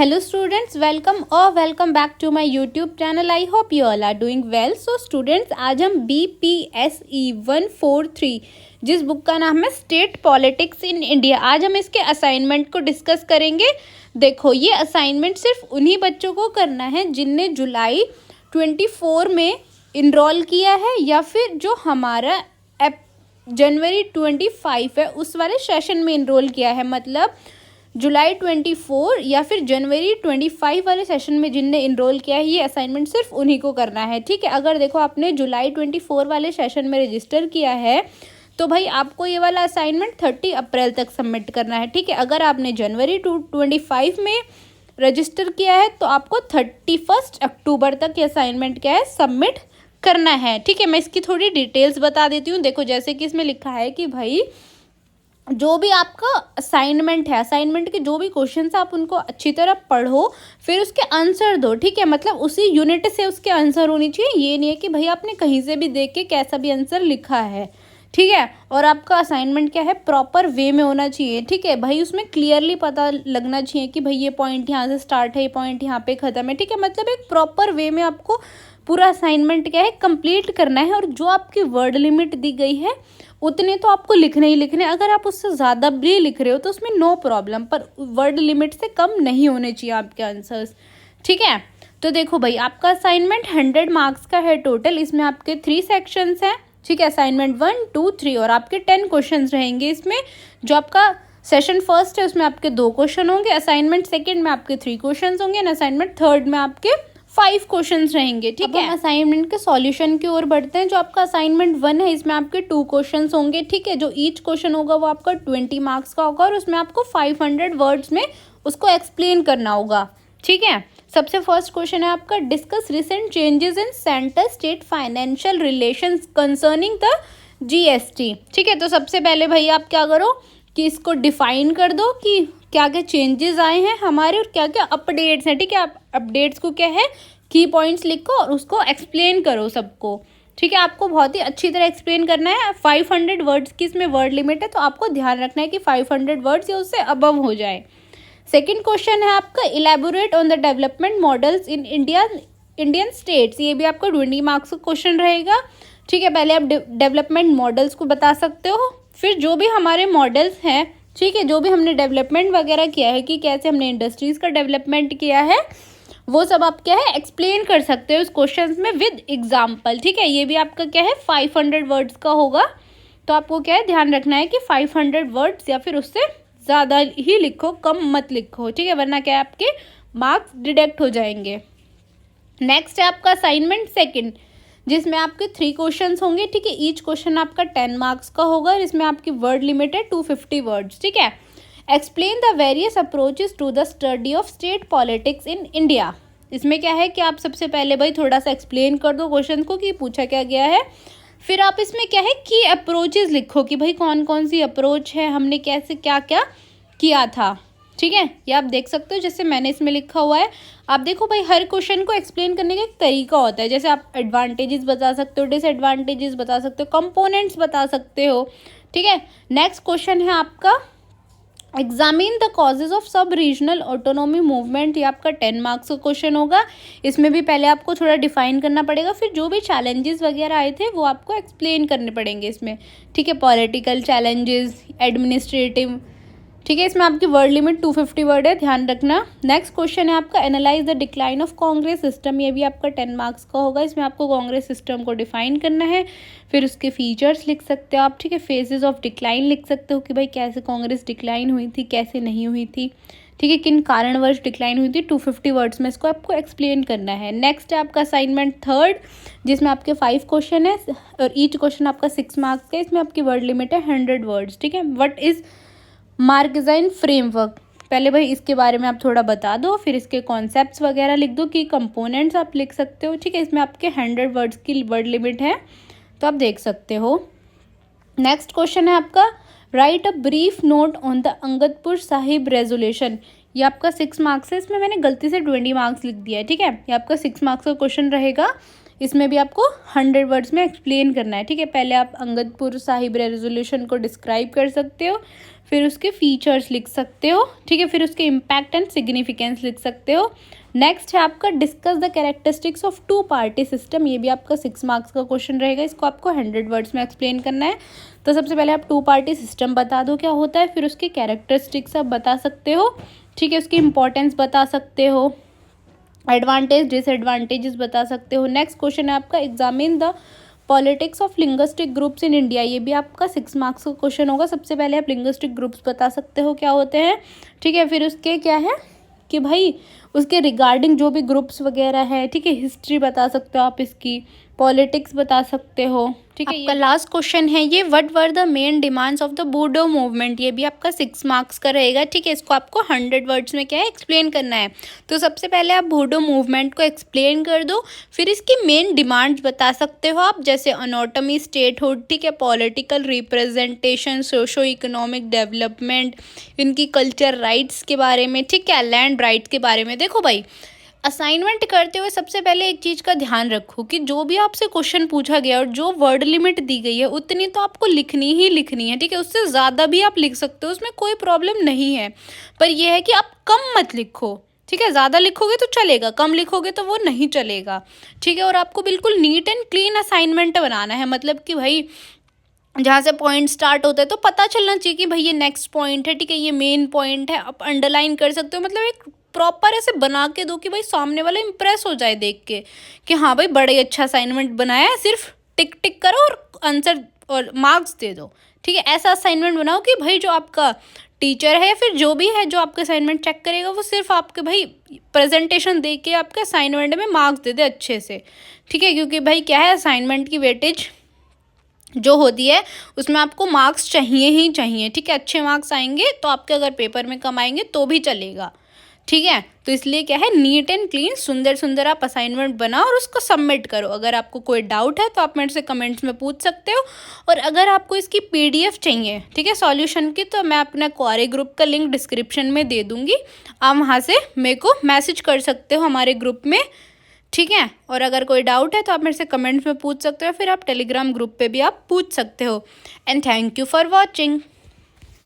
Hello students, welcome back to my YouTube channel. I hope you all are doing well. So students, आज हम BPSE 143 जिस book का नाम है state politics in India, आज हम इसके असाइनमेंट को डिस्कस करेंगे। देखो, ये असाइनमेंट सिर्फ उन्हीं बच्चों को करना है जिनने जुलाई 24 में इनरोल किया है या फिर जो हमारा जनवरी 25 है उस वाले सेशन में इनरोल किया है। मतलब जुलाई 24 या फिर जनवरी 25 वाले सेशन में जिनने इनरोल किया है, ये असाइनमेंट सिर्फ उन्हीं को करना है। ठीक है, अगर देखो आपने जुलाई 24 वाले सेशन में रजिस्टर किया है तो भाई आपको ये वाला असाइनमेंट 30 अप्रैल तक सबमिट करना है। ठीक है, अगर आपने जनवरी 25 में रजिस्टर किया है तो आपको 31 अक्टूबर तक ये असाइनमेंट क्या है, सबमिट करना है। ठीक है, मैं इसकी थोड़ी डिटेल्स बता देती हूँ। देखो, जैसे कि इसमें लिखा है कि भाई जो भी आपका असाइनमेंट है, असाइनमेंट के जो भी क्वेश्चंस आप उनको अच्छी तरह पढ़ो, फिर उसके आंसर दो। ठीक है, मतलब उसी यूनिट से उसके आंसर होनी चाहिए। ये नहीं है कि भाई आपने कहीं से भी देख के कैसा भी आंसर लिखा है। ठीक है, और आपका असाइनमेंट क्या है, प्रॉपर वे में होना चाहिए। ठीक है भाई, उसमें क्लियरली पता लगना चाहिए कि भाई ये पॉइंट यहाँ से स्टार्ट है, ये पॉइंट यहाँ पे ख़त्म है। ठीक है, मतलब एक प्रॉपर वे में आपको पूरा असाइनमेंट क्या है, कंप्लीट करना है। और जो आपकी वर्ड लिमिट दी गई है उतने तो आपको लिखने ही लिखने। अगर आप उससे ज़्यादा भी लिख रहे हो तो उसमें नो प्रॉब्लम, पर वर्ड लिमिट से कम नहीं होने चाहिए आपके आंसर्स। ठीक है, तो देखो भाई, आपका असाइनमेंट 100 मार्क्स का है टोटल। इसमें आपके 3 सेक्शंस हैं। ठीक है, असाइनमेंट 1, 2, 3 और आपके 10 क्वेश्चन रहेंगे इसमें। जो आपका सेशन फर्स्ट है उसमें आपके 2 क्वेश्चन होंगे, असाइनमेंट सेकेंड में आपके 3 क्वेश्चन होंगे और असाइनमेंट थर्ड में आपके 5 क्वेश्चंस रहेंगे। ठीक है, असाइनमेंट के सॉल्यूशन की ओर बढ़ते हैं। जो आपका असाइनमेंट 1 है इसमें आपके 2 क्वेश्चंस होंगे। ठीक है, जो ईच क्वेश्चन होगा वो आपका 20 मार्क्स का होगा और उसमें आपको 500 वर्ड्स में उसको एक्सप्लेन करना होगा। ठीक है, सबसे फर्स्ट क्वेश्चन है आपका, discuss recent changes in centre state financial relations concerning the GST। ठीक है, तो सबसे पहले भाई आप क्या करो कि इसको डिफाइन कर दो कि क्या क्या चेंजेस आए हैं हमारे और क्या क्या अपडेट्स हैं। ठीक है, आप अपडेट्स को क्या है, की पॉइंट्स लिखो और उसको एक्सप्लेन करो सबको। ठीक है, आपको बहुत ही अच्छी तरह एक्सप्लेन करना है। 500 वर्ड्स की इसमें वर्ड लिमिट है, तो आपको ध्यान रखना है कि 500 वर्ड्स या उससे अबव हो जाए। सेकेंड क्वेश्चन है आपका, elaborate on the development models in Indian states. ये भी आपका 20 मार्क्स का क्वेश्चन रहेगा। ठीक है, पहले आप डेवलपमेंट मॉडल्स को बता सकते हो, फिर जो भी हमारे मॉडल्स हैं, ठीक है, जो भी हमने डेवलपमेंट वगैरह किया है कि कैसे हमने इंडस्ट्रीज़ का डेवलपमेंट किया है, वो सब आप क्या है एक्सप्लेन कर सकते हो उस क्वेश्चन में विद एग्जाम्पल। ठीक है, ये भी आपका क्या है 500 वर्ड्स का होगा। तो आपको क्या है ध्यान रखना है कि 500 वर्ड्स या फिर उससे ज़्यादा ही लिखो, कम मत लिखो। ठीक है, वरना क्या है आपके मार्क्स डिडक्ट हो जाएंगे। नेक्स्ट है आपका असाइनमेंट सेकेंड, जिसमें आपके 3 क्वेश्चंस होंगे। ठीक है, ईच क्वेश्चन आपका 10 मार्क्स का होगा और इसमें आपकी वर्ड लिमिट है 250 वर्ड्स। ठीक है, explain the various approaches to the study of state politics in India. इसमें क्या है कि आप सबसे पहले भाई थोड़ा सा एक्सप्लेन कर दो क्वेश्चन को कि पूछा क्या गया है। फिर आप इसमें क्या है की अप्रोचेस लिखो कि भाई कौन कौन सी अप्रोच है, हमने कैसे क्या क्या किया था। ठीक है, ये आप देख सकते हो, जैसे मैंने इसमें लिखा हुआ है। आप देखो भाई, हर क्वेश्चन को एक्सप्लेन करने का एक तरीका होता है। जैसे आप एडवांटेजेस बता सकते हो, डिसएडवांटेजेस बता सकते हो, कंपोनेंट्स बता सकते हो। ठीक है, नेक्स्ट क्वेश्चन है आपका, एग्जामिन द कॉजेज ऑफ सब रीजनल ऑटोनॉमी मूवमेंट। ये आपका 10 मार्क्स का क्वेश्चन होगा। इसमें भी पहले आपको थोड़ा डिफाइन करना पड़ेगा, फिर जो भी चैलेंजेस वगैरह आए थे वो आपको एक्सप्लेन करने पड़ेंगे इसमें। ठीक है, पॉलिटिकल चैलेंजेस, एडमिनिस्ट्रेटिव। ठीक है, इसमें आपकी वर्ड लिमिट 250 वर्ड है, ध्यान रखना। नेक्स्ट क्वेश्चन है आपका, analyse the decline of Congress system. ये भी आपका 10 मार्क्स का होगा। इसमें आपको कांग्रेस सिस्टम को डिफाइन करना है, फिर उसके फीचर्स लिख सकते हो आप। ठीक है, फेजेस ऑफ डिक्लाइन लिख सकते हो कि भाई कैसे कांग्रेस डिक्लाइन हुई थी, कैसे नहीं हुई थी। ठीक है, किन कारणवश डिक्लाइन हुई थी। 250 वर्ड्स में इसको आपको एक्सप्लेन करना है। नेक्स्ट है आपका असाइनमेंट थर्ड, जिसमें आपके 5 क्वेश्चन है और ईच क्वेश्चन आपका 6 मार्क्स का। इसमें आपकी वर्ड लिमिट है 100 वर्ड्स। ठीक है, व्हाट इज मार्कजाइन फ्रेमवर्क। पहले भाई इसके बारे में आप थोड़ा बता दो, फिर इसके कॉन्सेप्ट्स वगैरह लिख दो कि कंपोनेंट्स आप लिख सकते हो। ठीक है, इसमें आपके 100 वर्ड्स की वर्ड लिमिट है, तो आप देख सकते हो। नेक्स्ट क्वेश्चन है आपका, right a brief note on the Angadpur Sahib resolution. ये आपका 6 मार्क्स है। इसमें मैंने गलती से 20 मार्क्स लिख दिया है। ठीक है, ये आपका 6 मार्क्स का क्वेश्चन रहेगा। इसमें भी आपको 100 वर्ड्स में एक्सप्लेन करना है, ठीक है। पहले आप अंगदपुर साहिब रेजोल्यूशन को डिस्क्राइब कर सकते हो, फिर उसके फीचर्स लिख सकते हो, ठीक है, फिर उसके इम्पैक्ट एंड सिग्निफिकेंस लिख सकते हो। नेक्स्ट है आपका discuss the characteristics of two party system, ये भी आपका 6 मार्क्स का क्वेश्चन रहेगा, इसको आपको 100 वर्ड्स में एक्सप्लेन करना है। तो सबसे पहले आप टू पार्टी सिस्टम बता दो क्या होता है, फिर उसके कैरेक्टरिस्टिक्स आप बता सकते हो, ठीक है, उसकी इंपॉर्टेंस बता सकते हो, एडवांटेज डिसएडवांटेजेस बता सकते हो। नेक्स्ट क्वेश्चन है आपका examine the politics of linguistic groups in India, ये भी आपका 6 मार्क्स का क्वेश्चन होगा। सबसे पहले आप लिंग्विस्टिक ग्रुप्स बता सकते हो क्या होते हैं, ठीक है, फिर उसके क्या है कि भाई उसके रिगार्डिंग जो भी ग्रुप्स वगैरह है, ठीक है, हिस्ट्री बता सकते हो आप, इसकी पॉलिटिक्स बता सकते हो, ठीक है। आपका लास्ट क्वेश्चन है ये, what were the main demands of the Bodo movement, ये भी आपका 6 मार्क्स का रहेगा, ठीक है, इसको आपको 100 वर्ड्स में क्या है एक्सप्लेन करना है। तो सबसे पहले आप बूडो मूवमेंट को एक्सप्लेन कर दो, फिर इसकी मेन डिमांड्स बता सकते हो आप, जैसे अनोटमी, स्टेटहुड, ठीक है, political representation, socio economic development, इनकी कल्चर राइट्स के बारे में, ठीक है, लैंड राइट्स के बारे में। देखो भाई असाइनमेंट करते हुए सबसे पहले एक चीज़ का ध्यान रखो कि जो भी आपसे क्वेश्चन पूछा गया और जो वर्ड लिमिट दी गई है उतनी तो आपको लिखनी ही लिखनी है, ठीक है, उससे ज़्यादा भी आप लिख सकते हो, उसमें कोई प्रॉब्लम नहीं है, पर यह है कि आप कम मत लिखो, ठीक है, ज़्यादा लिखोगे तो चलेगा, कम लिखोगे तो वो नहीं चलेगा, ठीक है। और आपको बिल्कुल नीट एंड क्लीन असाइनमेंट बनाना है, मतलब कि भाई जहाँ से पॉइंट स्टार्ट होता है तो पता चलना चाहिए कि भाई ये नेक्स्ट पॉइंट है, ठीक है, ये मेन पॉइंट है, आप अंडरलाइन कर सकते हो, मतलब एक प्रॉपर ऐसे बना के दो कि भाई सामने वाला इंप्रेस हो जाए देख के कि हाँ भाई बड़े अच्छा असाइनमेंट बनाया है, सिर्फ टिक टिक करो और आंसर और मार्क्स दे दो, ठीक है। ऐसा असाइनमेंट बनाओ कि भाई जो आपका टीचर है या फिर जो भी है जो आपका असाइनमेंट चेक करेगा वो सिर्फ आपके भाई प्रेजेंटेशन दे के आपके असाइनमेंट में मार्क्स दे दे अच्छे से, ठीक है, क्योंकि भाई क्या है असाइनमेंट की वेटेज जो होती है उसमें आपको मार्क्स चाहिए ही चाहिए, ठीक है, अच्छे मार्क्स आएंगे तो आपके अगर पेपर में कम आएंगे तो भी चलेगा, ठीक है। तो इसलिए क्या है नीट एंड क्लीन सुंदर सुंदर आप असाइनमेंट बनाओ और उसको सबमिट करो। अगर आपको कोई डाउट है तो आप मेरे से कमेंट्स में पूछ सकते हो, और अगर आपको इसकी पीडीएफ चाहिए, ठीक है, सॉल्यूशन की, तो मैं अपना क्वारी ग्रुप का लिंक डिस्क्रिप्शन में दे दूँगी, आप वहाँ से मेरे को मैसेज कर सकते हो हमारे ग्रुप में, ठीक है। और अगर कोई डाउट है तो आप मेरे से कमेंट्स में पूछ सकते हो, फिर आप टेलीग्राम ग्रुप पे भी आप पूछ सकते हो। And thank you for watching.